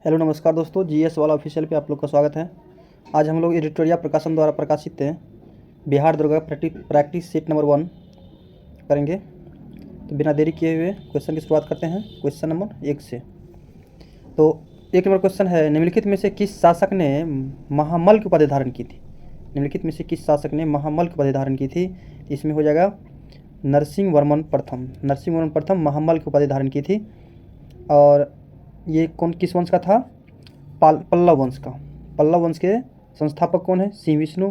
Hello नमस्कार दोस्तों, GS वाला ऑफिशियल पे आप लोग का स्वागत है। आज हम लोग एडिटोरिया प्रकाशन द्वारा प्रकाशित Bihar Durga practice set number 1 करेंगे। तो बिना देरी किए हुए क्वेश्चन की शुरुआत करते हैं क्वेश्चन नंबर 1 से। तो 1 नंबर क्वेश्चन है, निम्नलिखित में से किस शासक ने महामल की उपाधि धारण की थी? निम्नलिखित में से किस शासक ने महामल की उपाधि धारण की थी? इसमें हो जाएगा नरसिंह वर्मन प्रथम। नरसिंह वर्मन प्रथम महामल की उपाधि धारण की थी। और ये किस वंश का था? पल्लव वंश का। पल्लव वंश के संस्थापक कौन है? सिंह विष्णु।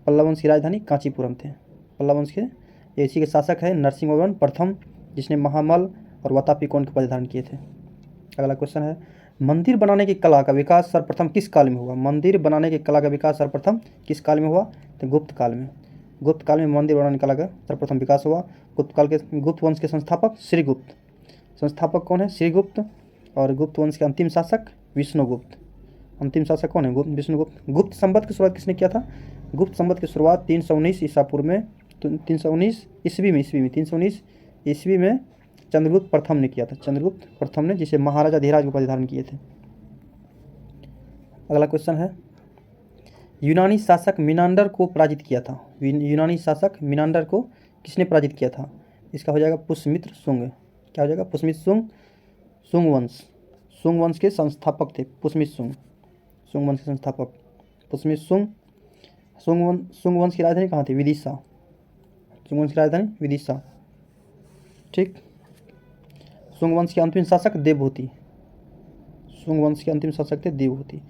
पल्लव वंश की राजधानी कांचीपुरम थे। पल्लव वंश के इसी के शासक है नरसिंह वर्मन प्रथम, जिसने महामल और वातापीकोण के पद धारण किए थे। अगला क्वेश्चन है, मंदिर बनाने की कला का विकास सर्वप्रथम किस काल में हुआ? मंदिर बनाने की कला का विकास सर्वप्रथम किस काल में हुआ? तो गुप्त काल में। गुप्त काल में मंदिर बनाने की कला का सर्वप्रथम विकास हुआ। गुप्त वंश के संस्थापक श्रीगुप्त। संस्थापक कौन है? श्रीगुप्त। और गुप्त वंश के अंतिम शासक विष्णुगुप्त। अंतिम शासक कौन है? विष्णुगुप्त। गुप्त संवत की शुरुआत किसने किया था? गुप्त संवत की शुरुआत 319 ईसा पूर्व में, 319 ईस्वी में 319 ईस्वी में चंद्रगुप्त प्रथम ने किया था। चंद्रगुप्त प्रथम ने, जिसे महाराजा धीराज की उपाधि धारण किए थे। अगला क्वेश्चन है, यूनानी शासक मिनांडर को पराजित किया था। यूनानी शासक मिनांडर को किसने पराजित किया था? इसका हो जाएगा पुष्यमित्र शुंग। क्या हो जाएगा? पुष्यमित्र शुंग। शुंग वंश। शुंग वंश के संस्थापक थे पुष्यमित्र शुंग। शुंग वंश के संस्थापक पुष्यमित्र शुंग। शुंग वंश की राजधानी कहाँ थी? विदिशा। शुंग वंश की राजधानी विदिशा। ठीक। शुंग वंश के अंतिम शासक देवभूति। शुंग वंश के अंतिम शासक थे देवभूति।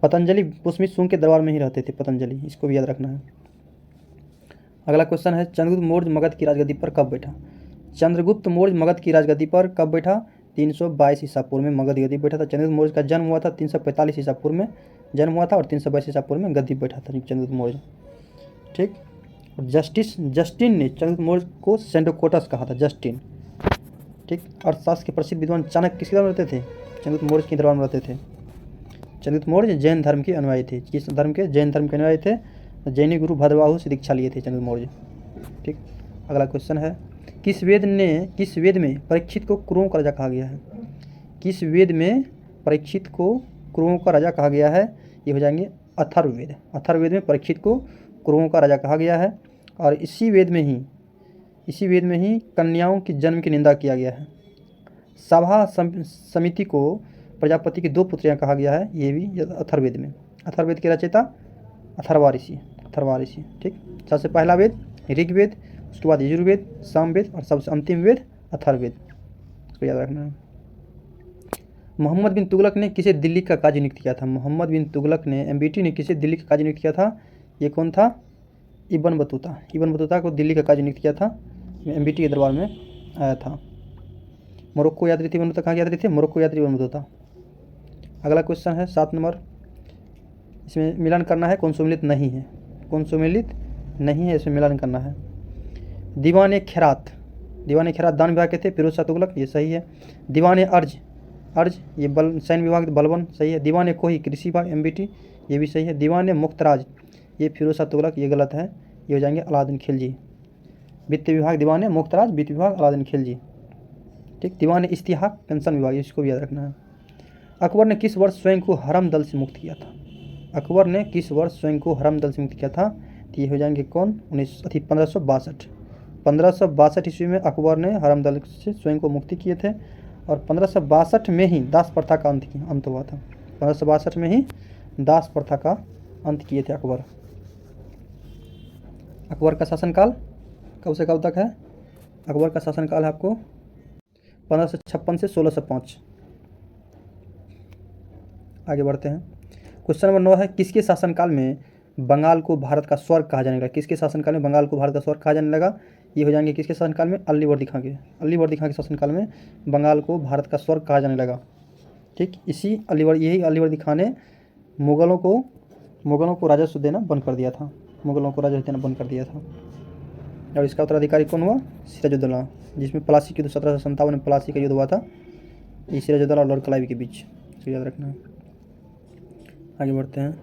पतंजलि पुष्यमित्र शुंग के दरबार में ही रहते थे पतंजलि, इसको भी याद रखना है। अगला क्वेश्चन है, चंद्रगुप्त मौर्य मगध की राजगद्दी पर कब बैठा? चंद्रगुप्त मौर्य मगध की राजगद्दी पर कब बैठा? 322 ईसा पूर्व में मगध गद्दी बैठा था। चंद्रगुप्त मौर्य का जन्म हुआ था 345 ईसा पूर्व में जन्म हुआ था, और 322 ईसा पूर्व में गद्दी बैठा था चंद्रगुप्त मौर्य। ठीक। और जस्टिन ने चंद्रगुप्त मौर्य को सेंडोकोटस कहा था, जस्टिन। ठीक। अर्थशास्त्र के प्रसिद्ध विद्वान चाणक्य किसके दरबार में रहते थे? चंद्रगुप्त मौर्य के दरबार में रहते थे। चंद्रगुप्त मौर्य जैन धर्म के अनुयायी थे। किस धर्म के? जैन धर्म के अनुयायी थे। जैनी गुरु भद्रबाहु से दीक्षा लिए थे चंद्रगुप्त मौर्य। ठीक। अगला क्वेश्चन है, किस वेद में परीक्षित को कुरुओं का राजा कहा गया है? किस वेद में परीक्षित को कुरुओं का राजा कहा गया है? ये हो जाएंगे अथर्ववेद। अथर्ववेद में परीक्षित को कुरुओं का राजा कहा गया है। और इसी वेद में ही कन्याओं की जन्म की निंदा किया गया है। सभा समिति को प्रजापति की 2 पुत्रियां कहा गया है, ये भी अथर्ववेद में। अथर्ववेद के रचयिता अथर्वा ऋषि। ठीक। सबसे पहला वेद ऋग्वेद, उसके बाद यजुर्वेद, सामवेद, और सबसे अंतिम वेद अथर्ववेद, इसको याद रखना है। मोहम्मद बिन तुगलक ने किसे दिल्ली का काजी नियुक्त किया था? मोहम्मद बिन तुगलक ने, MBT ने किसे दिल्ली का काजी नियुक्त किया था? ये कौन था? Ibn Battuta. इब्न बतूता को दिल्ली का काजी नियुक्त किया था, MBT के दरबार में आया था। मोरक्को यात्री इब्न बतूता। कहाँ यात्री थे? मोरक्को यात्री इब्न बतूता। अगला क्वेश्चन है 7 नंबर, इसमें मिलान करना है, कौन सम्मिलित नहीं है? कौन सम्मिलित नहीं है, इसमें मिलान करना है। दीवान खैरात दान विभाग के थे फिरोज शाह तुगलक, ये सही है। दीवान अर्ज ये सैन्य विभाग बलबन, सही है। दीवान कोही कृषि विभाग MBT, ये भी सही है। दीवान मुख्तराज ये फिरोज शाह तुगलक, ये गलत है, ये हो जाएंगे अलाउद्दीन खिलजी। वित्त विभाग दीवान मुख्तराज, वित्त विभाग अलाउद्दीन खिलजी। ठीक। दीवान इश्तिहाक पेंशन विभाग, इसको भी याद रखना है। अकबर ने किस वर्ष स्वयं को हरम दल से मुक्त किया था? अकबर ने किस वर्ष स्वयं को हरम दल से मुक्त किया था? तो ये हो जाएंगे कौन? 1562 ईस्वी में अकबर ने हरम दल से स्वयं को मुक्ति किए थे। और 1562 में ही दास प्रथा का अंत हुआ था। 1562 में ही दास प्रथा का अंत किए थे अकबर। अकबर का शासनकाल कब से कब तक है? अकबर का शासनकाल है आपको 1556 से 1605। आगे बढ़ते हैं। क्वेश्चन नंबर 9 है, किसके शासनकाल में बंगाल को भारत का स्वर्ग कहा जाने लगा? किसके शासनकाल में बंगाल को भारत का स्वर्ग कहा जाने लगा? ये हो जाएंगे किसके शासनकाल में? अलीवर्दी खां के शासनकाल में बंगाल को भारत का स्वर्ग कहा जाने लगा। ठीक। यही अलीवर्दी खां ने मुगलों को राजस्व देना बंद कर दिया था। और इसका उत्तराधिकारी कौन हुआ? सिराजुद्दौला, जिसमें प्लासी के युद्ध 1757 में प्लासी का युद्ध हुआ था, ये सिराजुद्दौला और लॉर्ड क्लाइव के बीच, इसको याद रखना है। आगे बढ़ते हैं।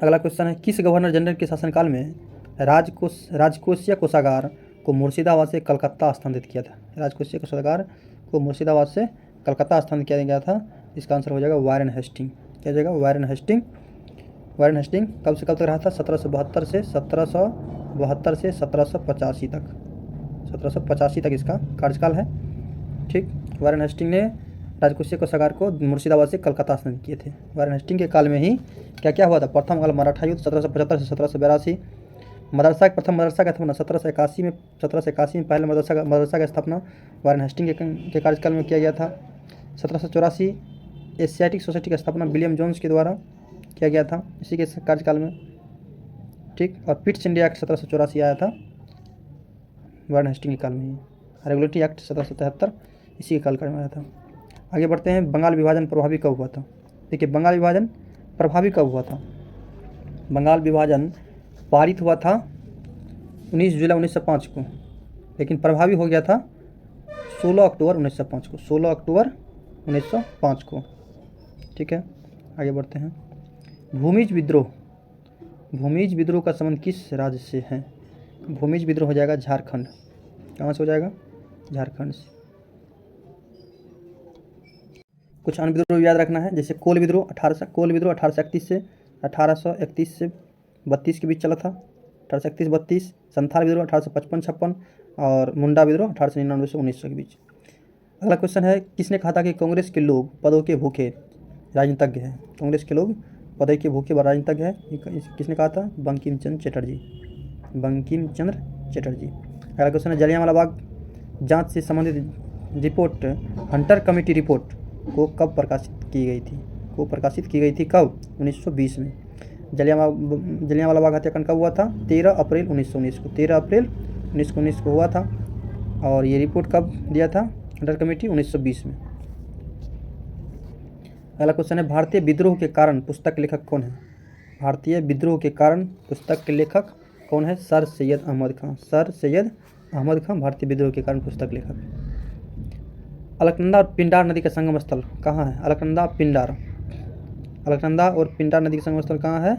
अगला क्वेश्चन है, किस गवर्नर जनरल के शासनकाल में राजकोषीय कोषागार को मुर्शिदाबाद से कलकत्ता स्थानांतरित किया था? राजकोषीय कोषागार को मुर्शिदाबाद से कलकत्ता स्थानांतरित किया गया था। इसका आंसर हो जाएगा वारेन हेस्टिंग। क्या हो जाएगा? Warren Hasting. वारेन हेस्टिंग कब से कब तक रहा था? 1772 से 1785 तक। 1785 तक इसका कार्यकाल है। ठीक। वारेन हेस्टिंग ने राजकोषीय कोषागार को मुर्शिदाबाद से कलकत्ता स्थानांतरित किए थे। वारेन हेस्टिंग के काल में ही क्या क्या हुआ था? प्रथम मुगल मराठा युद्ध 1775 से 1782। प्रथम मदरसा का स्थापना 1781 में। 1781 में पहले मदरसा का स्थापना वारेन हेस्टिंग के कार्यकाल में किया गया था। 1784 एशियाटिक सोसाइटी की स्थापना विलियम जोन्स के द्वारा किया गया था इसी के कार्यकाल में। ठीक। और पिट्स इंडिया एक्ट 1784 आया था वारेन हेस्टिंग के काल में ही। रेगुलेटरी एक्ट 1773 इसी के काल में आया था। आगे बढ़ते हैं। बंगाल विभाजन प्रभावी कब हुआ था? देखिए, बंगाल विभाजन प्रभावी कब हुआ था? बंगाल विभाजन पारित हुआ था 19 जुलाई 1905 को, लेकिन प्रभावी हो गया था 16 अक्टूबर 1905 को। 16 अक्टूबर 1905 को। ठीक है, आगे बढ़ते हैं। भूमिज विद्रोह। भूमिज विद्रोह का संबंध किस राज्य से है? भूमिज विद्रोह हो जाएगा झारखंड। कहाँ से हो जाएगा? झारखंड से। कुछ अन्य विद्रोह याद रखना है, जैसे कोल विद्रोह 1831 से 32 के बीच चला था। 1831-32। संथाल विद्रोह 1855-56 और मुंडा विद्रोह 1899 से 1900 के बीच। अगला क्वेश्चन है, किसने कहा था कि कांग्रेस के लोग पदों के भूखे राजनीतिज्ञ हैं? कांग्रेस के लोग पदों के भूखे राजनीतिज्ञ हैं, किसने कहा था? बंकिम चंद्र चटर्जी। बंकिम चंद्र चटर्जी। अगला क्वेश्चन है, जलियांवाला बाग जांच से संबंधित रिपोर्ट हंटर कमेटी रिपोर्ट को कब प्रकाशित की गई थी? कब? 1920 में। जलियांवाला बाग हत्याकांड कब हुआ था? 13 अप्रैल 1919 को। 13 अप्रैल 1919 को हुआ था। और ये रिपोर्ट कब दिया था हंटर कमेटी? 1920 में। अगला क्वेश्चन है, भारतीय विद्रोह के कारण पुस्तक के लेखक कौन है? भारतीय विद्रोह के कारण पुस्तक के लेखक कौन है? सर सैयद अहमद खां। सर सैयद अहमद खां भारतीय विद्रोह के कारण पुस्तक लेखक। अलकनंदा और पिंडार नदी का संगम स्थल कहाँ है? अलकनंदा और पिंडार नदी का संगम स्थल कहाँ है?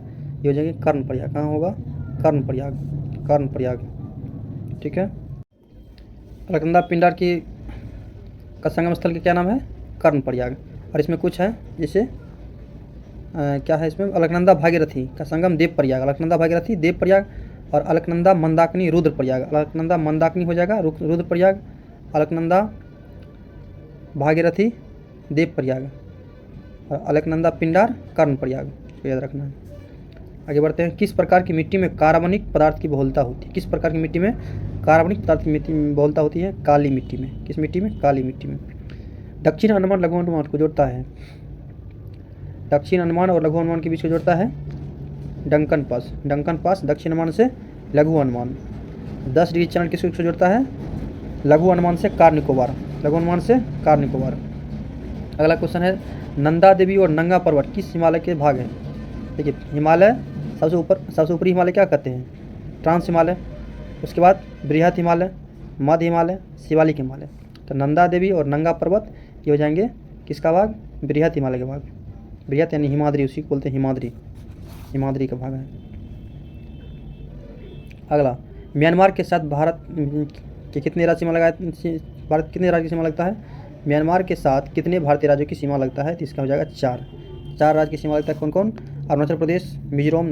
ये हो जाएगी कर्णप्रयाग। कहाँ होगा? कर्णप्रयाग। ठीक है। अलकनंदा पिंडार का संगम स्थल का क्या नाम है? कर्णप्रयाग। और इसमें कुछ है, जैसे क्या है इसमें? अलकनंदा भागीरथी का संगम देवप्रयाग। अलकनंदा भागीरथी देवप्रयाग। और अलकनंदा मंदाकिनी रुद्रप्रयाग। अलकनंदा मंदाकिनी हो जाएगा रुद्रप्रयाग। अलकनंदा भागीरथी देवप्रयाग और अलकनंदा पिंडार कर्णप्रयाग। याद रखना है। आगे बढ़ते हैं। किस प्रकार की मिट्टी में कार्बनिक पदार्थ की बहुलता होती है? किस प्रकार की मिट्टी में कार्बनिक पदार्थ की मिट्टी में बहुलता होती है? काली मिट्टी में। किस मिट्टी में? काली मिट्टी में। दक्षिण अंडमान लघु अंडमान को जोड़ता है, दक्षिण अंडमान और लघु अंडमान के बीच को जोड़ता है डंकन पास। डंकन पास दक्षिण अंडमान से लघु अंडमान। 10 डिग्री चैनल किसको जोड़ता है? लघु अंडमान से कार निकोबार। लघु अंडमान से कार निकोबार। अगला क्वेश्चन है, नंदा देवी और नंगा पर्वत किस हिमालय के भाग हैं? देखिए, हिमालय सबसे ऊपरी हिमालय क्या कहते हैं? ट्रांस हिमालय। उसके बाद बृहत हिमालय, मध्य हिमालय, शिवालिक हिमालय। तो नंदा देवी और नंगा पर्वत ये हो जाएंगे किसका भाग? बृहत हिमालय का भाग। बृहत यानी हिमाद्री, उसी को बोलते हैं हिमाद्री। हिमाद्री का भाग है। अगला, म्यांमार के साथ भारत के कितने राज्य सीमा भारत कितने राज्य की सीमा लगता है? म्यांमार के साथ कितने भारतीय राज्यों की सीमा लगता है? तो इसका हो जाएगा 4। 4 राज्य की सीमा लगता है। कौन कौन? अरुणाचल प्रदेश, मिजोरम,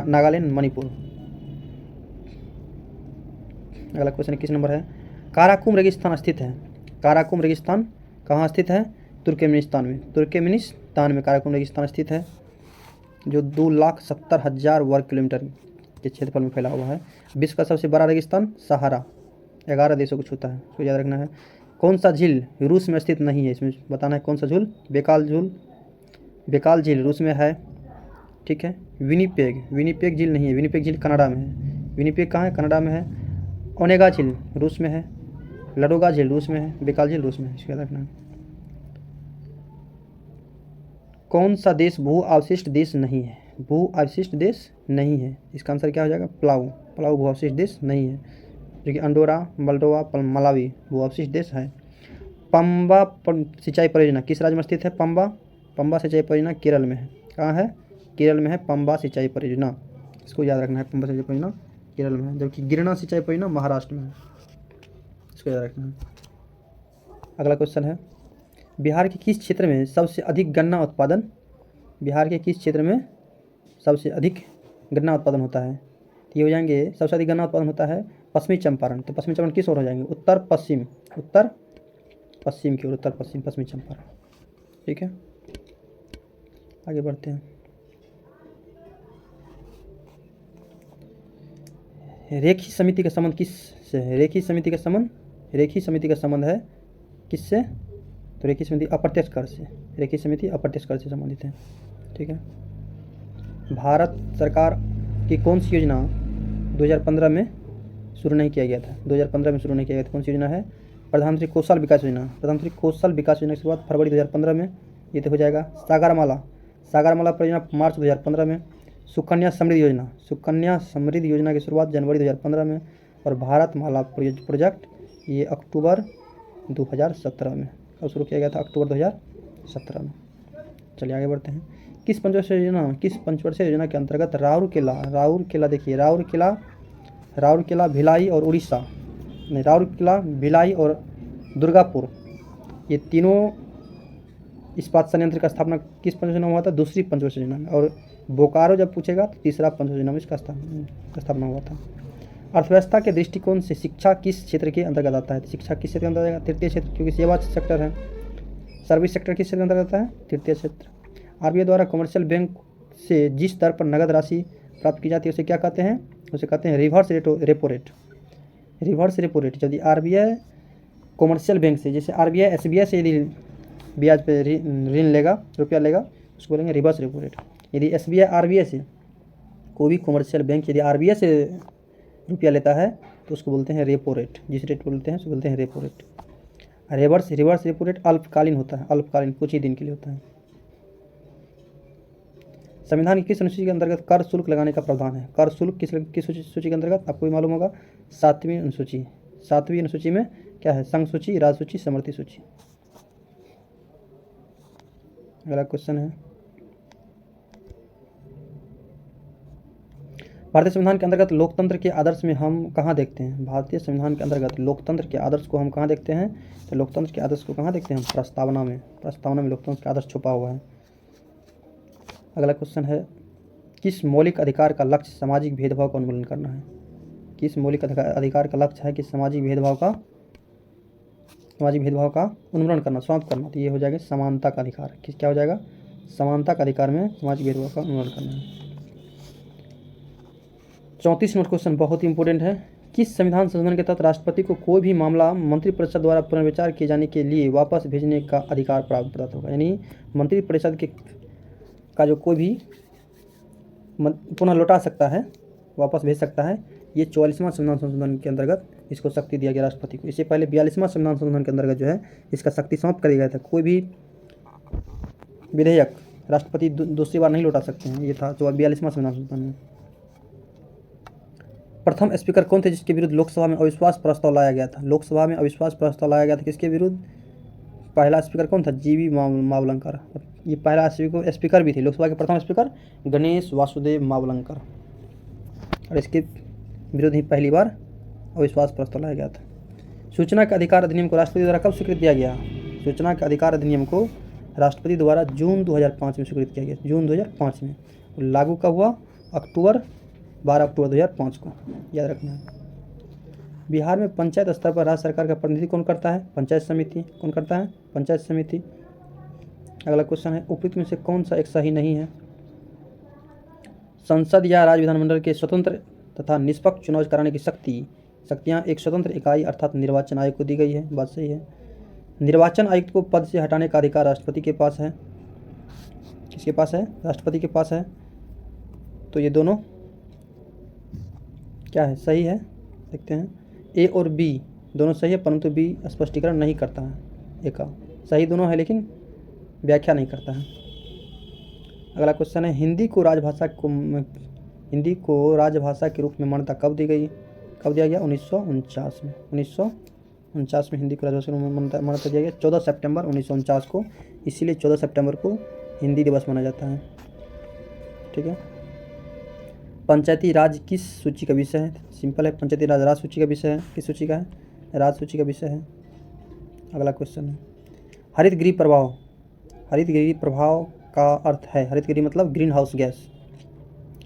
नागालैंड, मणिपुर। अगला क्वेश्चन किस नंबर है? काराकोरम रेगिस्तान स्थित है। काराकोरम रेगिस्तान कहाँ स्थित है? तुर्कमेनिस्तान में। तुर्कमेनिस्तान में काराकोरम रेगिस्तान स्थित है, जो 2,70,000 वर्ग किलोमीटर के क्षेत्रफल में फैला हुआ है। विश्व का सबसे बड़ा रेगिस्तान सहारा 11 देशों को छूता है, तो याद रखना है। कौन सा झील रूस में स्थित नहीं है? इसमें बताना है कौन सा झील? बेकाल झील रूस में है। ठीक है। विनीपेग झील नहीं है, विनीपेग झील कनाडा में है। विनीपेग कहाँ है? कनाडा में है। ओनेगा झील रूस में है। लडोगा झील रूस में है। बेकाल झील रूस में है, इसको याद रखना है। कौन सा देश भू अवशिष्ट देश नहीं है? भू अवशिष्ट देश नहीं है, इसका आंसर क्या हो जाएगा? पलाऊ भू अवशिष्ट देश नहीं है, जो कि अंडोरा, मोल्डोवा, मलावी भू अवशिष्ट देश है। पंबा सिंचाई परियोजना किस राज्य में स्थित है? पंबा सिंचाई परियोजना केरल में है। कहाँ है? केरल में है पंबा सिंचाई परियोजना, इसको याद रखना है। पंबा सिंचाई परियोजना केरल में है, जबकि गिरना सिंचाई परियोजना महाराष्ट्र में है, इसको याद रखना है। अगला क्वेश्चन है, बिहार के किस क्षेत्र में सबसे अधिक गन्ना उत्पादन, बिहार के किस क्षेत्र में सबसे अधिक गन्ना उत्पादन होता है? तो ये हो जाएंगे, सबसे अधिक गन्ना उत्पादन होता है पश्चिमी चंपारण। तो पश्चिमी चंपारण किस ओर हो जाएंगे? उत्तर पश्चिम, उत्तर पश्चिम की ओर, उत्तर पश्चिम, पश्चिमी चंपारण। ठीक है, आगे बढ़ते हैं। रेखी समिति का संबंध किससे है? रेखी समिति का संबंध, रेखी समिति का संबंध है किससे? तो रेखी समिति अप्रत्यक्ष कर से, रेखी समिति अप्रत्यक्ष कर से संबंधित है। ठीक है, भारत सरकार की कौन सी योजना 2015 में शुरू नहीं किया गया था? 2015 में शुरू नहीं किया गया था, कौन सी योजना है? प्रधानमंत्री कौशल विकास योजना। प्रधानमंत्री कौशल विकास योजना की शुरुआत फरवरी 2015 में, ये तो हो जाएगा। सागरमाला, सागरमाला परियोजना मार्च 2015 में। सुकन्या समृद्धि योजना, सुकन्या समृद्धि योजना की शुरुआत जनवरी 2015 में। और भारत माला प्रोजेक्ट ये अक्टूबर 2017 में। कब शुरू किया गया था? अक्टूबर 2017 में। चलिए आगे बढ़ते हैं। किस पंचवर्षीय योजना, किस पंचवर्षीय योजना के अंतर्गत राउरकेला देखिए, राउरकेला भिलाई और उड़ीसा, नहीं, राउरकेला भिलाई और दुर्गापुर, ये तीनों इस्पात संयंत्र का स्थापना किस पंचवर्षीय योजना में हुआ था? दूसरी पंचवर्षीय योजना में। और बोकारो जब पूछेगा तो तीसरा पंचवर्षीय योजना में इसका स्थापना हुआ था। अर्थव्यवस्था के दृष्टिकोण से शिक्षा किस क्षेत्र के अंतर्गत आता है? शिक्षा किस क्षेत्र के अंतर्गत आएगा? तृतीय क्षेत्र, क्योंकि सेवा सेक्टर है। सर्विस सेक्टर किस क्षेत्र के अंतर्गत आता है? तृतीय क्षेत्र। आरबीआई द्वारा कमर्शियल बैंक से जिस दर पर नगद राशि प्राप्त की जाती है उसे क्या कहते हैं? उसे कहते हैं reverse repo rate. Reverse repo rate. यदि आरबीआई कमर्शियल बैंक से, जैसे आरबीआई एसबीआई से यदि ब्याज पे ऋण लेगा, रुपया लेगा, उसको बोलेंगे रिवर्स रेपो रेट। यदि एसबीआई आरबीआई से, कोई भी कमर्शियल बैंक यदि आरबीआई से रुपया लेता है तो उसको बोलते हैं रेपो रेट। जिस रेट बोलते हैं उसको बोलते हैं repo rate. Reverse repo rate अल्पकालीन होता है, अल्पकालीन, कुछ ही दिन के लिए होता है। संविधान की किस अनुसूची के अंतर्गत कर शुल्क लगाने का प्रावधान है? कर शुल्क किस सूची के अंतर्गत? आपको भी मालूम होगा, 7वीं अनुसूची। 7वीं अनुसूची में क्या है? संघ सूची, राज्य सूची, समवर्ती सूची। अगला क्वेश्चन है, भारतीय संविधान के अंतर्गत लोकतंत्र के आदर्श में हम कहाँ देखते हैं? भारतीय संविधान के अंतर्गत लोकतंत्र के आदर्श को हम कहाँ देखते हैं? तो लोकतंत्र के आदर्श को कहाँ देखते हैं हम? प्रस्तावना में। प्रस्तावना में लोकतंत्र का आदर्श छुपा हुआ है। अगला क्वेश्चन है, किस मौलिक अधिकार का लक्ष्य सामाजिक भेदभाव का उन्मूलन करना है? किस मौलिक अधिकार का लक्ष्य है कि सामाजिक भेदभाव का उन्मूलन करना, समाप्त करना? तो ये हो जाएगा समानता का अधिकार। किस, क्या हो जाएगा? समानता का अधिकार में सामाजिक भेदभाव का उन्मूलन करना है। 34 नंबर क्वेश्चन बहुत ही इंपॉर्टेंट है। किस संविधान संशोधन के तहत राष्ट्रपति को कोई भी मामला मंत्रिपरिषद द्वारा पुनर्विचार किए जाने के लिए वापस भेजने का अधिकार प्राप्त होगा? यानी मंत्रिपरिषद के का जो कोई भी पुनः लौटा सकता है, वापस भेज सकता है। ये 44वां संविधान संशोधन के अंतर्गत इसको शक्ति दिया गया राष्ट्रपति को। इससे पहले 42वां संविधान संशोधन के अंतर्गत जो है इसका शक्ति समाप्त कर दिया गया था। कोई भी विधेयक राष्ट्रपति दूसरी बार नहीं लौटा सकते हैं। ये था 42वां संविधान संशोधन में। प्रथम स्पीकर कौन थे जिसके विरुद्ध लोकसभा में अविश्वास प्रस्ताव लाया गया था? लोकसभा में अविश्वास प्रस्ताव लाया गया था किसके विरुद्ध? पहला स्पीकर कौन था? जीवी मावलंकर। ये पहला स्पीकर भी थे। लोकसभा के प्रथम स्पीकर गणेश वासुदेव मावलंकर, और इसके विरुद्ध ही पहली बार अविश्वास प्रस्ताव लाया गया था। सूचना के अधिकार अधिनियम को राष्ट्रपति द्वारा कब स्वीकृत किया गया? सूचना के अधिकार अधिनियम को राष्ट्रपति द्वारा जून 2005 में स्वीकृत किया गया। जून 2005 में। लागू कब हुआ? 12 अक्टूबर 2005 को, याद रखना है। बिहार में पंचायत स्तर पर राज्य सरकार का प्रतिनिधित्व कौन करता है? पंचायत समिति। कौन करता है? पंचायत समिति। अगला क्वेश्चन है, उपयुक्त में से कौन सा एक सही नहीं है? संसद या राज्य विधानमंडल के स्वतंत्र तथा निष्पक्ष चुनाव कराने की शक्तियाँ एक स्वतंत्र इकाई अर्थात निर्वाचन आयोग को दी गई है। बात सही है। निर्वाचन आयुक्त को पद से हटाने का अधिकार राष्ट्रपति के पास है। किसके पास है? राष्ट्रपति के पास है। तो ये दोनों क्या है? सही है। देखते हैं, ए और बी दोनों सही है, परंतु बी स्पष्टीकरण नहीं करता है। ए का सही दोनों है लेकिन व्याख्या नहीं करता है। अगला क्वेश्चन है, हिंदी को राजभाषा के रूप में मान्यता कब दी गई? कब दिया गया? 1949 में। 1949 में हिंदी को राजभाषा के रूप में मान्यता दिया गया, 14 सितंबर 1949 को। इसीलिए 14 सितंबर को हिंदी दिवस माना जाता है। ठीक है। पंचायती राज किस सूची का विषय है? सिंपल है, पंचायती राज सूची का विषय है। किस सूची का है? राज सूची का विषय है। अगला क्वेश्चन है, हरितगृह प्रभाव, हरितगृह प्रभाव का अर्थ है, हरितगृह मतलब green house gas.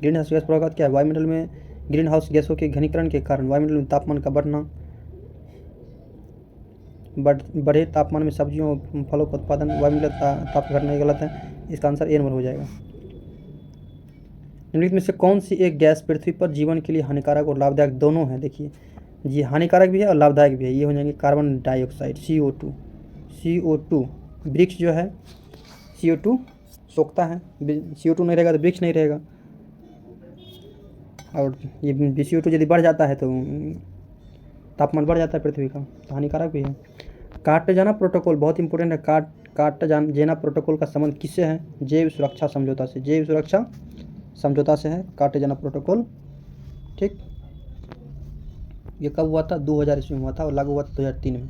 Green house gas प्रभाव का अर्थ क्या है? वायुमंडल में ग्रीन हाउस गैसों के घनीकरण के कारण वायुमंडल में तापमान का बढ़ना, बढ़े तापमान में सब्जियों फलों का उत्पादन, वायुमंडल ताप घटना, गलत है, इसका आंसर ए नंबर हो जाएगा। निम्नलिखित में से कौन सी एक गैस पृथ्वी पर जीवन के लिए हानिकारक और लाभदायक दोनों है? देखिए, ये हानिकारक भी है और लाभदायक भी है। ये हो जाएंगे कार्बन डाइऑक्साइड, CO2। CO2 वृक्ष जो है CO2 सोखता है, CO2 नहीं रहेगा तो वृक्ष नहीं रहेगा, और ये CO2 यदि बढ़ जाता है तो तापमान बढ़ जाता है पृथ्वी का, तो हानिकारक भी है। कार्टेजाना प्रोटोकॉल बहुत इंपॉर्टेंट है। कार्टेजाना प्रोटोकॉल का संबंध किससे है? जैव सुरक्षा समझौता से, जैव सुरक्षा समझौता से है कार्टेजाना प्रोटोकॉल। ठीक, ये कब हुआ था? 2000 ईस्वी में हुआ था और लागू हुआ था 2003 में।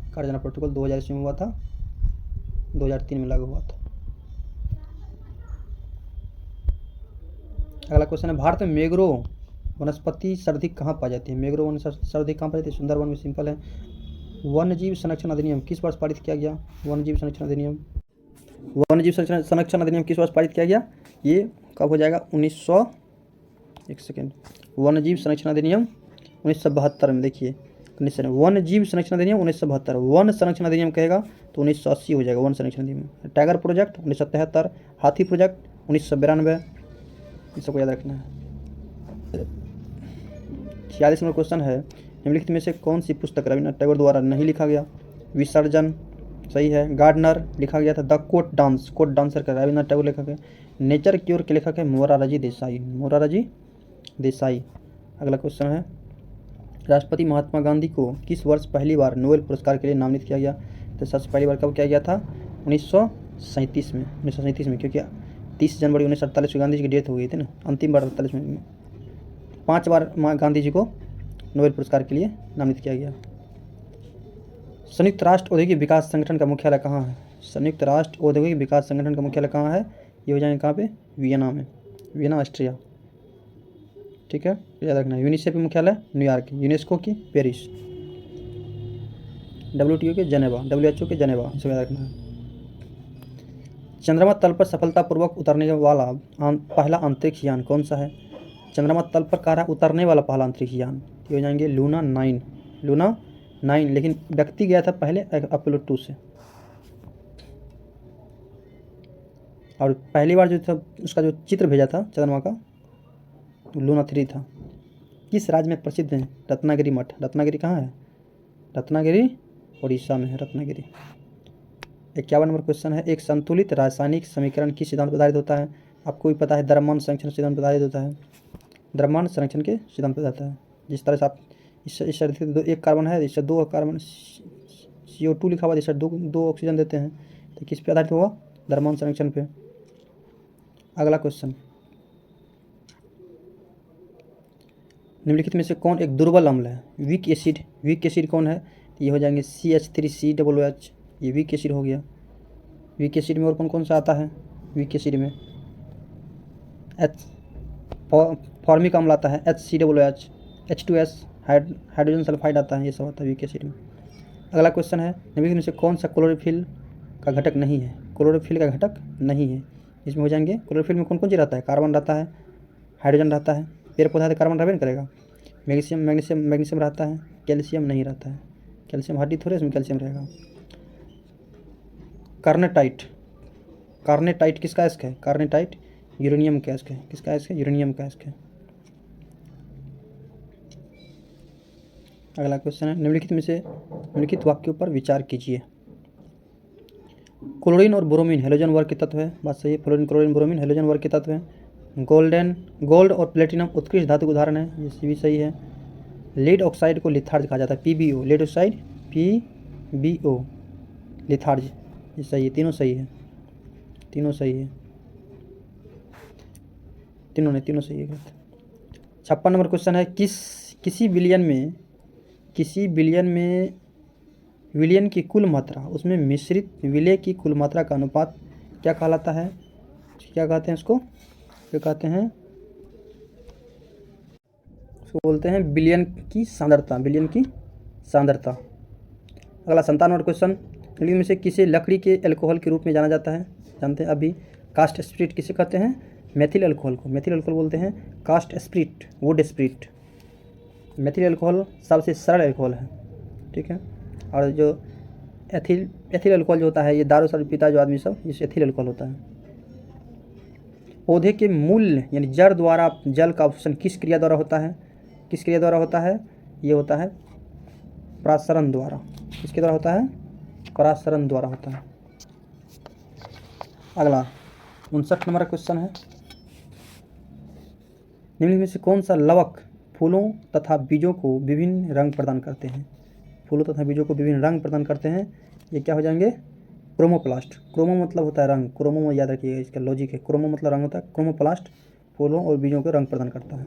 कार्टेजाना प्रोटोकॉल 2000 ईस्वी में हुआ था, 2003 में लागू हुआ था। अगला क्वेश्चन है, भारत में मैंग्रोव वनस्पति सर्वाधिक कहाँ पाई जाती है? मैंग्रोव वनस्पति सर्वाधिक कहाँ पाई जाती है? सुंदरवन में। सिंपल है। वन्यजीव संरक्षण अधिनियम किस वर्ष पारित किया गया? वन्यजीव संरक्षण अधिनियम, वन्यजीव संरक्षण अधिनियम किस वर्ष पारित किया गया? ये कब हो जाएगा? 1900, एक सेकेंड, वन्यजीव संरक्षण अधिनियम 1972 में। देखिए कंडीशन है, वन्यजीव संरक्षण अधिनियम 1972, वन संरक्षण अधिनियम कहेगा तो 1980 हो जाएगा वन संरक्षण अधिनियम। टाइगर प्रोजेक्ट 1973, हाथी प्रोजेक्ट 1992, इस सबको याद रखना है। 46 नंबर क्वेश्चन है, निम्नलिखित में से कौन सी पुस्तक रविन्द्रनाथ टैगोर द्वारा नहीं लिखा गया? विसर्जन सही है। गार्डनर लिखा गया था। The court dance, court dancer का रविन्द्रनाथ टैगोर लेखक है। नेचर क्योर के लेखक है मोरारजी देसाई, मोरारजी देसाई। अगला क्वेश्चन है, राष्ट्रपति महात्मा गांधी को किस वर्ष पहली बार नोबेल पुरस्कार के लिए नामित किया गया? तो सबसे पहली बार कब किया गया था? 1937 में, 1937 में, क्योंकि 30 जनवरी 1948 को गांधी जी की डेथ हो गई थी ना, अंतिम बार 48 में। 5 बार गांधी जी को नोबेल पुरस्कार के लिए नामित किया गया। संयुक्त राष्ट्र औद्योगिक विकास संगठन का मुख्यालय कहाँ है? संयुक्त राष्ट्र औद्योगिक विकास संगठन का मुख्यालय कहाँ है? ये हो जाएंगे कहाँ पे? वियना में, वियना ऑस्ट्रिया। ठीक है, याद रखना। यूनिसेफ का मुख्यालय न्यूयॉर्क, यूनेस्को की पेरिस, WTO के जेनेवा, WHO के जेनेवा, इसे याद रखना है। चंद्रमा तल पर सफलतापूर्वक उतरने वाला पहला अंतरिक्ष यान कौन सा है? चंद्रमा तल पर कह रहा है उतरने वाला पहला अंतरिक्ष यान, ये हो जाएंगे लूना 9, लूना 9। लेकिन व्यक्ति गया था पहले अपोलो 2 से, और पहली बार जो था उसका जो चित्र भेजा था चंद्रमा का, लूना 3 था। किस राज्य में प्रसिद्ध है रत्नागिरी मठ? रत्नागिरी कहाँ है? रत्नागिरी उड़ीसा में है, रत्नागिरी। 51 नंबर क्वेश्चन है, एक संतुलित रासायनिक समीकरण किस सिद्धांत पर आधारित होता है? आपको भी पता है, द्रव्यमान संरक्षण सिद्धांत पर आधारित होता है, द्रव्यमान संरक्षण के सिद्धांत पर आता है। जिस तरह से आप इस एक कार्बन है, इससे 2 कार्बन CO2 लिखा हुआ, इससे 2 ऑक्सीजन देते हैं, तो किस पे आधारित होगा? द्रव्यमान संरक्षण पे। अगला क्वेश्चन, निम्नलिखित में से कौन एक दुर्बल अम्ल है? वीक एसिड, वीक एसिड कौन है? ये हो जाएंगे CH3COOH, ये वीक एसिड हो गया। वीक एसिड में और कौन कौन सा आता है? वीक एसिड में फॉर्मिक अम्ल आता है, HCOOH, H2S, हाइड्रोजन सल्फाइड आता है, ये सब आता है वीक एसिड में। अगला क्वेश्चन है, निम्नलिखित में से कौन सा क्लोरोफिल का घटक नहीं है? क्लोरोफिल का घटक नहीं है, इसमें हो जाएंगे, क्लोरोफिल में कौन कौन चीज़ रहता है? कार्बन रहता है, हाइड्रोजन रहता है, पेड़ पौधा है तो कार्बन रहबे नहीं करेगा, मैग्नीशियम रहता है, कैल्शियम नहीं रहता है, कैल्शियम हड्डी थोड़े, इसमें कैल्शियम रहेगा। कार्नेटाइट, कार्नेटाइट किसका एस्क है? कार्नेटाइट यूरेनियम का एस्क है, किसका एस्क है? यूरेनियम का एस्क है। अगला क्वेश्चन है, निम्नलिखित में से निम्नलिखित वाक्यों पर विचार कीजिए। क्लोरीन और ब्रोमीन हेलोजन वर्ग के तत्व है, बात सही है। क्लोरीन ब्रोमीन हेलोजन वर्ग के तत्व है। गोल्ड और प्लेटिनम उत्कृष्ट धातु के उदाहरण है, ये भी सही है। लीड ऑक्साइड को लिथार्ज कहा जाता है, PbO, lead oxide PbO, litharge, ये सही है। तीनों सही है, तीनों सही है, तीनों सही है। 56 नंबर क्वेश्चन है, किसी बिलियन में विलियन की कुल मात्रा, उसमें मिश्रित विलय की कुल मात्रा का अनुपात क्या कहलाता है? क्या कहते हैं उसको? क्या कहते हैं? उसको बोलते हैं बिलियन की सांद्रता, बिलियन की सांद्रता। अगला 57 नंबर क्वेश्चन, निम्नलिखित में से किसे लकड़ी के अल्कोहल के रूप में जाना जाता है? जानते हैं अभी। कास्ट स्पिरिट किसे कहते हैं? मेथिल अल्कोहल को मेथिल अल्कोहल बोलते हैं। Cast spirit, wood spirit. Methyl alcohol सबसे सरल अल्कोहल है, ठीक है। और जो एथिल अल्कोहल जो होता है, ये दारू सारू पीता जो आदमी सब, इस एथिल अल्कोहल होता है। पौधे के मूल यानी जड़ द्वारा जल का अवशोषण किस क्रिया द्वारा होता है? किस क्रिया द्वारा होता है? ये होता है परासरण द्वारा। किसके द्वारा होता है? परासरण द्वारा होता है। अगला 59 नंबर का क्वेश्चन है, निम्न में से कौन सा लवक फूलों तथा बीजों को विभिन्न रंग प्रदान करते हैं? फूलों तथा बीजों को विभिन्न रंग प्रदान करते हैं, ये क्या हो जाएंगे? क्रोमोप्लास्ट। क्रोमो मतलब होता है रंग, क्रोमो में याद रखिएगा, इसका लॉजिक है। क्रोमो मतलब रंग होता है, क्रोमोप्लास्ट फूलों और बीजों को रंग प्रदान करता है।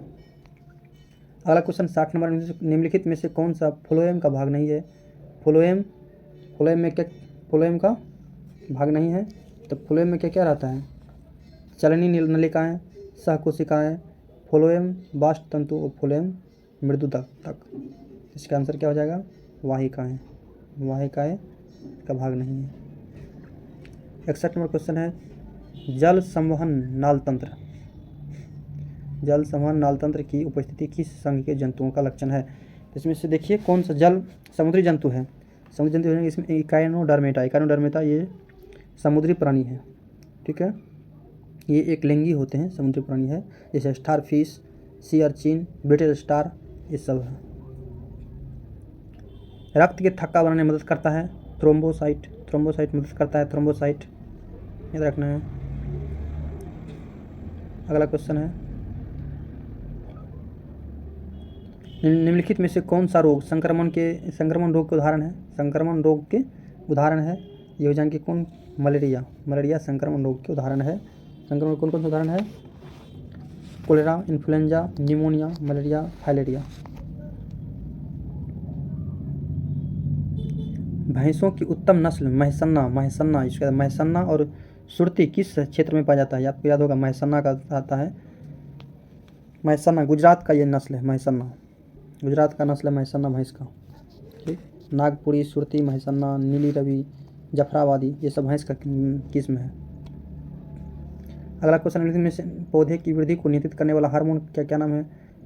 अगला क्वेश्चन 60 नंबर, निम्नलिखित में से कौन सा फ्लोएम का भाग नहीं है? फ्लोएम में क्या फ्लोएम का भाग नहीं है? तो फ्लोएम में क्या क्या रहता है? चलनी नलिकाएँ, सहकोशिकाएँ, फ्लोएम बास्ट तंतु और फ्लोएम मृदुता तक। इसका आंसर क्या हो जाएगा? वाहिकाएँ। वाहिकाएँ का भाग नहीं है। 61 नंबर क्वेश्चन है, जल संवहन नाल तंत्र। जल संवहन नाल तंत्र की उपस्थिति किस संघ के जंतुओं का लक्षण है? इसमें से देखिए कौन सा जल समुद्री जंतु है। समुद्री जंतु है, इसमें इकाइनोडर्मेटा। इकाइनोडर्मेटा ये समुद्री प्राणी है, ठीक है। ये एक लिंगी होते हैं, समुद्री प्राणी है, जैसे star fish, sea urchin, British star, ये सब है। रक्त के थक्का बनाने में मदद करता है थ्रोम्बोसाइट। थ्रोम्बोसाइट मदद करता है, थ्रोम्बोसाइट याद रखना है। अगला क्वेश्चन है, निम्नलिखित में से कौन सा रोग संक्रमण रोग के उदाहरण है? संक्रमण रोग के उदाहरण है, ये हो जाएंगे कौन? मलेरिया। मलेरिया संक्रमण रोग के उदाहरण है। संक्रमण कौन कौन से उदाहरण है? Cholera, influenza, pneumonia, malaria, filaria. भैंसों की उत्तम नस्ल महसन्ना इसके बाद महसन्ना और सुरती किस क्षेत्र में पाया जाता है? आपको याद होगा महसन्ना का आता है। महसन्ना गुजरात का ये नस्ल है, महसन्ना गुजरात का नस्ल है महसन्ना भैंस का, ठीक। नागपुरी, सुरती, महसन्ना, नीली रवि, जफराबादी, ये सब भैंस का किस्म है। अगला क्वेश्चन में से पौधे की वृद्धि को नियंत्रित करने वाला हार्मोन क्या नाम है?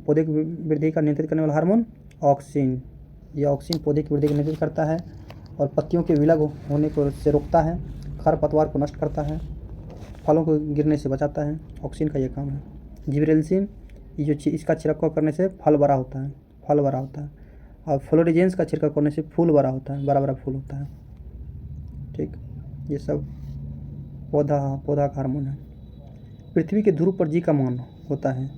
पौधे की वृद्धि का नियंत्रित करने वाला हार्मोन ऑक्सिन। ये ऑक्सिन पौधे की वृद्धि को नियंत्रित करता है और पत्तियों के विलग होने को से रोकता है, खरपतवार को नष्ट करता है, फलों को गिरने से बचाता है। ऑक्सिन का ये काम है। जिब्रेलिन, ये जो इसका छिड़काव करने से फल बड़ा होता है, और फ्लोरिजेंस का छिड़काव करने से फूल बड़ा होता है, बड़ा फूल होता है, ठीक। ये सब पौधा का हार्मोन है। पृथ्वी के ध्रुव पर जी का मान होता है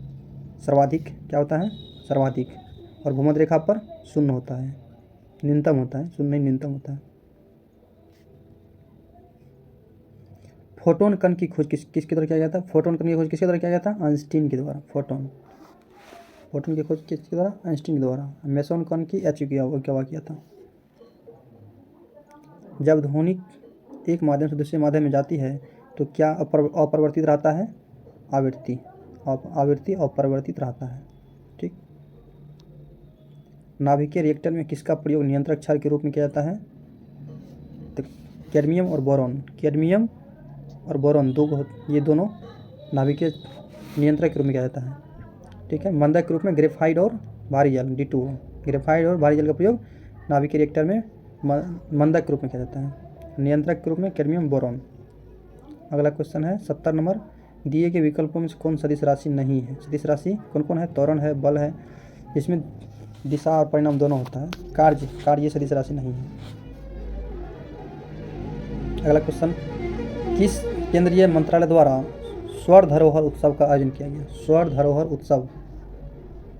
सर्वाधिक, क्या होता है? सर्वाधिक। और भूमध्य रेखा पर शून्य होता है, न्यूनतम होता है, शून्य न्यूनतम होता है। फोटोन कण की खोज किसके द्वारा किया गया था? फोटोन कण की खोज किसके द्वारा किया गया था? आइंस्टीन के द्वारा। फोटोन की खोज किसके द्वारा? आइंस्टीन के द्वारा। मेसोन कण की किया था। जब ध्वनि एक माध्यम से दूसरे माध्यम में जाती है तो क्या अपरिवर्तित रहता है? आवृत्ति अपरिवर्तित रहता है, ठीक। नाभिकीय रिएक्टर में किसका प्रयोग नियंत्रक क्षार के रूप में किया जाता है? तो कैडमियम और बोरॉन ये दोनों नाभिकीय नियंत्रक के रूप में किया जाता है, ठीक है। मंदक के रूप में ग्रेफाइट और भारी जल D2। ग्रेफाइट और भारी जल का प्रयोग नाभिकीय रिएक्टर में मंदक के रूप में किया जाता है। नियंत्रक के रूप में कैडमियम, बोरॉन। अगला क्वेश्चन है 70 नंबर, दिए के विकल्पों में कौन सदिश राशि नहीं है? सदिश राशि कौन कौन है? त्वरण है, बल है, जिसमें दिशा और परिणाम दोनों होता है। कार्य सदिश राशि नहीं है। अगला क्वेश्चन, किस केंद्रीय मंत्रालय द्वारा स्वर्ण धरोहर उत्सव का आयोजन किया गया? स्वर्ण धरोहर उत्सव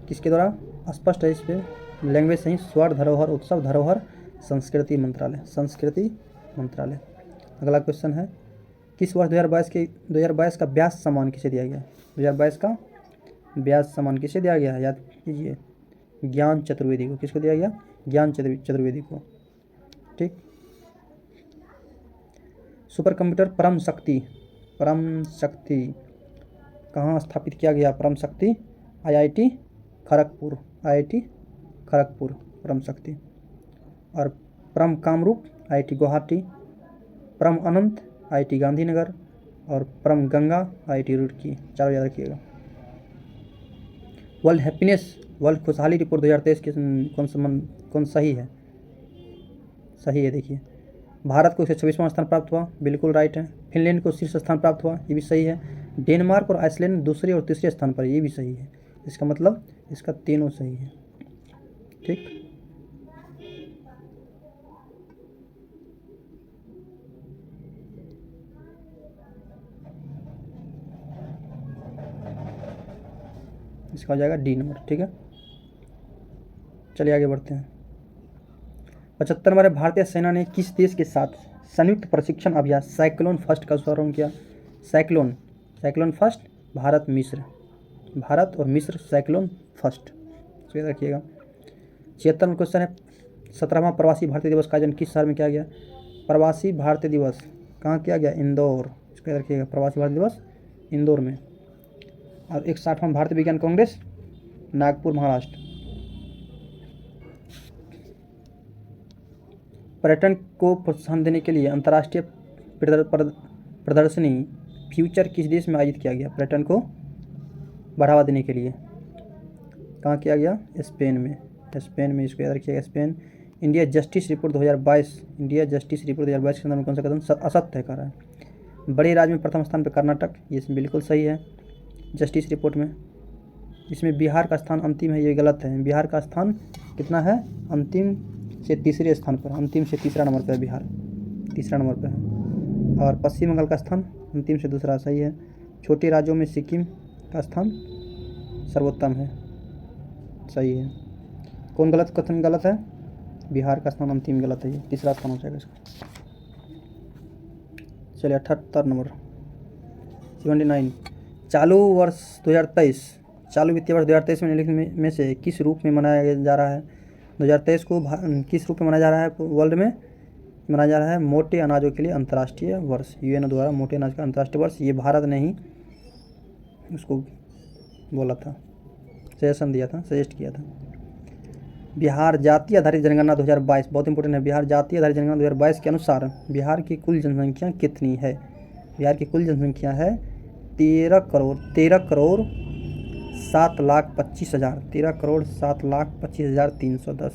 किसके द्वारा? स्पष्ट है इस पर लैंग्वेज सही। स्वर्ण धरोहर उत्सव, धरोहर संस्कृति मंत्रालय। अगला क्वेश्चन है, किस वर्ष 2022 का व्यास सम्मान किसे दिया गया? 2022 का व्यास सम्मान किसे दिया गया? याद कीजिए, ज्ञान चतुर्वेदी को। किसको दिया गया? ज्ञान चतुर्वेदी को, ठीक। सुपर कंप्यूटर परम शक्ति कहाँ स्थापित किया गया? परम शक्ति IIT खड़गपुर परम शक्ति। और परम कामरूप IIT गुवाहाटी। परम अनंत IIT गांधीनगर और परम गंगा IIT रुड़की, चारों याद रखिएगा। वर्ल्ड हैप्पीनेस, वर्ल्ड खुशहाली रिपोर्ट 2023 के कौन सही है? सही है, देखिए भारत को 126वां स्थान प्राप्त हुआ, बिल्कुल राइट है। फिनलैंड को शीर्ष स्थान प्राप्त हुआ, ये भी सही है। डेनमार्क और आइसलैंड दूसरे और तीसरे स्थान पर, ये भी सही है। इसका मतलब इसका तीनों सही है, ठीक। इसका हो जाएगा डी नंबर, ठीक है। चलिए आगे बढ़ते हैं। 75 नंबर, भारतीय सेना ने किस देश के साथ संयुक्त प्रशिक्षण अभ्यास साइक्लोन फर्स्ट का शुभारंभ किया? साइक्लोन फर्स्ट, भारत मिस्र, भारत और मिस्र साइक्लोन फर्स्ट, याद रखिएगा। 76 नंबर क्वेश्चन है, 17वां प्रवासी भारतीय दिवस का आयोजन किस शहर में किया गया? प्रवासी भारतीय दिवस कहाँ किया गया? इंदौर, इसको याद रखिएगा, प्रवासी भारतीय दिवस इंदौर में। और 61वां भारतीय विज्ञान कांग्रेस नागपुर, महाराष्ट्र। पर्यटन को प्रोत्साहन देने के लिए अंतर्राष्ट्रीय प्रदर्शनी फ्यूचर किस देश में आयोजित किया गया? पर्यटन को बढ़ावा देने के लिए कहाँ किया गया? स्पेन में, स्पेन में, इसको याद रखिएगा, Spain. India justice report 2022, India justice report 2022 के संदर्भ में कौन सा कथन असत्य कर रहा है? बड़े राज्य में प्रथम स्थान पर कर्नाटक, ये बिल्कुल सही है। जस्टिस रिपोर्ट में इसमें बिहार का स्थान अंतिम है, ये गलत है। बिहार का स्थान कितना है? अंतिम से तीसरे स्थान पर, अंतिम से तीसरा नंबर पर है बिहार, तीसरा नंबर पर है। और पश्चिम बंगाल का स्थान अंतिम से दूसरा, सही है। छोटे राज्यों में सिक्किम का स्थान सर्वोत्तम है, सही है। कौन गलत कथन गलत है? बिहार का स्थान अंतिम गलत है, ये तीसरा स्थान हो जाएगा इसका। चलिए 78 नंबर, 79, चालू वर्ष 2023, चालू वित्तीय वर्ष 2023 में निम्नलिखित में से किस रूप में मनाया जा रहा है? 2023 को किस रूप में मनाया जा रहा है? वर्ल्ड में मनाया जा रहा है मोटे अनाजों के लिए अंतर्राष्ट्रीय वर्ष, UN द्वारा मोटे अनाज का अंतर्राष्ट्रीय वर्ष। ये भारत ने ही उसको बोला था, सजेशन दिया था, सजेस्ट किया था। बिहार जातीय आधारित जनगणना 2022 बहुत इंपॉर्टेंट है। बिहार जातीय आधारित जनगणना 2022 के अनुसार बिहार की कुल जनसंख्या कितनी है? बिहार की कुल जनसंख्या है 13,07,25,000, 13,07,25,310,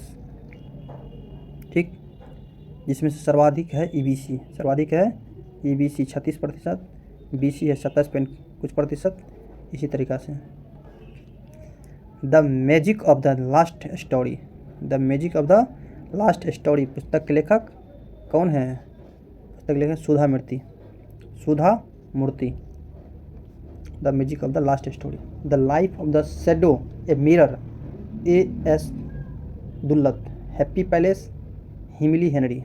ठीक। जिसमें से सर्वाधिक है EBC, सर्वाधिक है EBC 36%, BC है 27 कुछ प्रतिशत, इसी तरीक़ा से। The magic of the last story, the magic of the last story पुस्तक के लेखक कौन है? पुस्तक लेखक Sudha Murthy, Sudha Murthy. The magic of the last story, the life of the shadow, a mirror, A.S. Dullat, happy palace, हिमली हेनरी।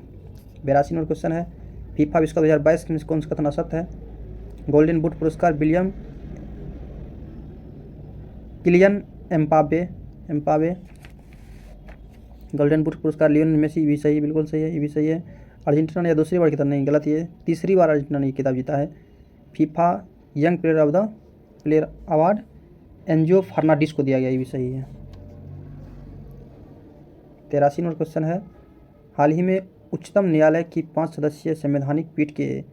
82 नंबर क्वेश्चन है, FIFA विश्व कप 2022 में कौन सा कथन असत्य है? गोल्डन बूट पुरस्कार किलियन एम्बापे, गोल्डन बूट पुरस्कार लियोनेल मेसी, भी सही, बिल्कुल सही है, ये भी सही है। अर्जेंटीना ने दूसरी बार किताब, नहीं गलत, ये तीसरी बार अर्जेंटीना ने ये किताब जीता है। FIFA young player of the player award Enzo Fernandez को दिया गया, ये भी सही है। 83 नंबर क्वेश्चन है, हाल ही में उच्चतम न्यायालय की 5 सदस्यीय संवैधानिक पीठ के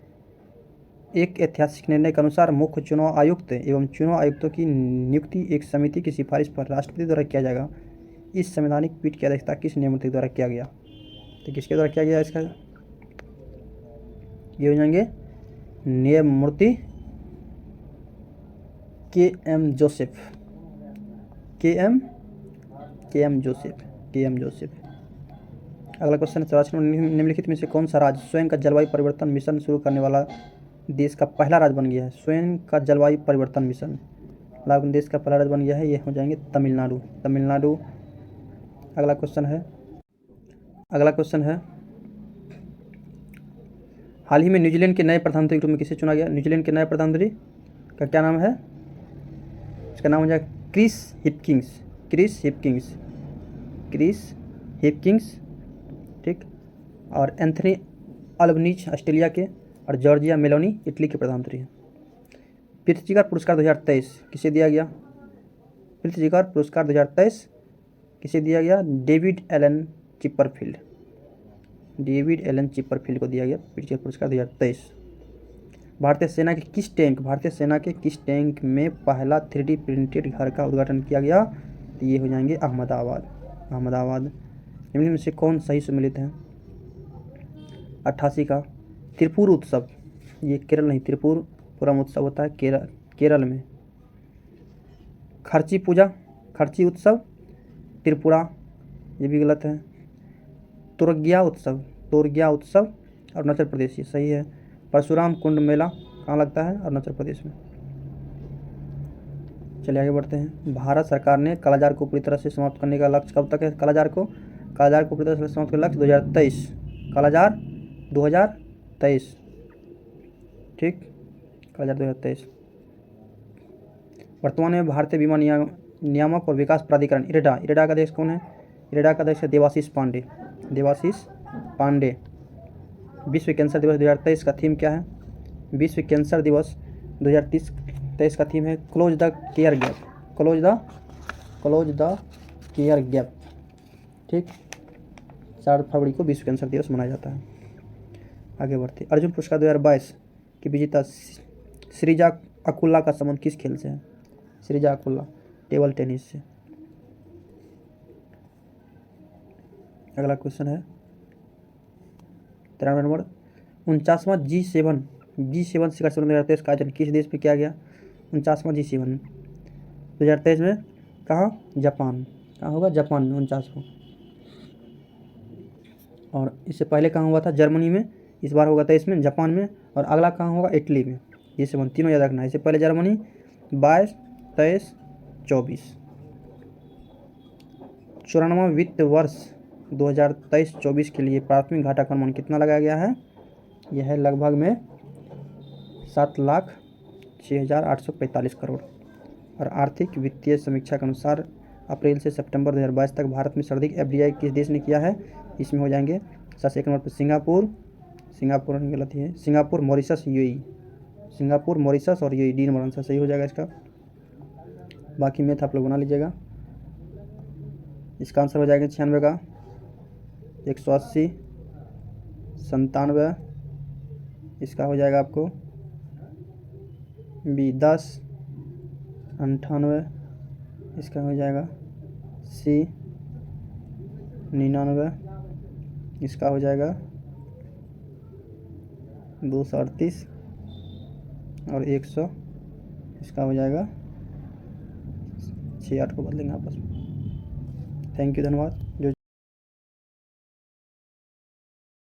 एक ऐतिहासिक निर्णय के अनुसार मुख्य चुनाव आयुक्त एवं चुनाव आयुक्तों की नियुक्ति एक समिति की सिफारिश पर राष्ट्रपति द्वारा किया जाएगा। इस संवैधानिक पीठ की अध्यक्षता किस न्यायमूर्ति द्वारा किया गया? तो किसके द्वारा किया गया इसका? ये हो जाएंगे न्यायमूर्ति के.एम. जोसेफ। अगला क्वेश्चन है, 84 निम्नलिखित में से कौन सा राज्य स्वयं का जलवायु परिवर्तन मिशन शुरू करने वाला देश का पहला राज्य बन गया है? स्वयं का जलवायु परिवर्तन मिशन लागू देश का पहला राज्य बन गया है, ये हो जाएंगे तमिलनाडु। अगला क्वेश्चन है, हाल ही में न्यूजीलैंड के नए प्रधानमंत्री के रूप में किसे चुना गया? न्यूजीलैंड के नए प्रधानमंत्री का क्या नाम है? इसका नाम हो जाएगा क्रिस हिपकिंस, ठीक। और एंथनी अल्बनीज ऑस्ट्रेलिया के, और जॉर्जिया मेलोनी इटली के प्रधानमंत्री हैं। प्रित्जकर पुरस्कार 2023 किसे दिया गया? प्रित्जकर पुरस्कार 2023 किसे दिया गया? David Alan Chipperfield, David Alan Chipperfield को दिया गया प्रिट्जकर पुरस्कार 2023। भारतीय सेना के किस टैंक में पहला 3D प्रिंटेड घर का उद्घाटन किया गया? तो ये हो जाएंगे अहमदाबाद। निम्न में से कौन सही सम्मिलित है? 88 का त्रिपुर उत्सव, ये केरल नहीं, त्रिपुरम उत्सव होता है केरल में। खर्ची उत्सव त्रिपुरा, ये भी गलत है। तोरगिया उत्सव अरुणाचल प्रदेश, ये सही है। परशुराम कुंड मेला कहाँ लगता है? अरुणाचल प्रदेश में। चलिए आगे बढ़ते हैं। भारत सरकार ने कालाजार को पूरी तरह से समाप्त करने का लक्ष्य कब तक है? कालाजार को पूरी तरह से समाप्त करने का लक्ष्य 2023। कालाजार 2023, ठीक, कालाजार 2023। वर्तमान में भारतीय बीमा नियामक और विकास प्राधिकरण इरेडा का अध्यक्ष कौन है? इरेडा का अध्यक्ष है देवाशीष पांडे। विश्व कैंसर दिवस 2023 का थीम क्या है? विश्व कैंसर दिवस 2023 का थीम है क्लोज द केयर गैप। ठीक, 4 फरवरी को विश्व कैंसर दिवस मनाया जाता है। आगे बढ़ते। अर्जुन पुरस्कार 2022 की विजेता श्रीजा अकुल्ला का संबंध किस खेल से है? श्रीजा अकुल्ला टेबल टेनिस से। अगला क्वेश्चन है 93 नंबर। 49वां G7 शिखर सम्मेलन 2023 का आयोजन किस देश में किया गया? 49वां G7 2023 में कहाँ? जापान। कहाँ होगा? जापान में 49वां। और इससे पहले कहाँ हुआ था? जर्मनी में। इस बार होगा 23 में जापान में, और अगला कहाँ होगा? इटली में। G7 तीनों याद रखना है। इससे पहले जर्मनी 22, 23, 24। 94वां वित्त वर्ष 2023-24 के लिए प्राथमिक घाटा का अनुमान कितना लगाया गया है? यह है लगभग में 7,06,845 करोड़। और आर्थिक वित्तीय समीक्षा के अनुसार अप्रैल से सितंबर 2022 तक भारत में सर्वाधिक FDI किस देश ने किया है? इसमें हो जाएंगे सबसे एक नंबर पर सिंगापुर नहीं, गलत है, सिंगापुर, मॉरिशस और UAE, डी नंबर आंसर सही हो जाएगा इसका। बाकी मैथ आप लोग बना लीजिएगा। इसका आंसर हो जाएगा 96 का, 180, 97, इसका हो जाएगा आपको B10, 98, इसका हो जाएगा C 99, इसका हो जाएगा 238 और 100, इसका हो जाएगा 68 को बदलेंगे आपस में। थैंक यू, धन्यवाद।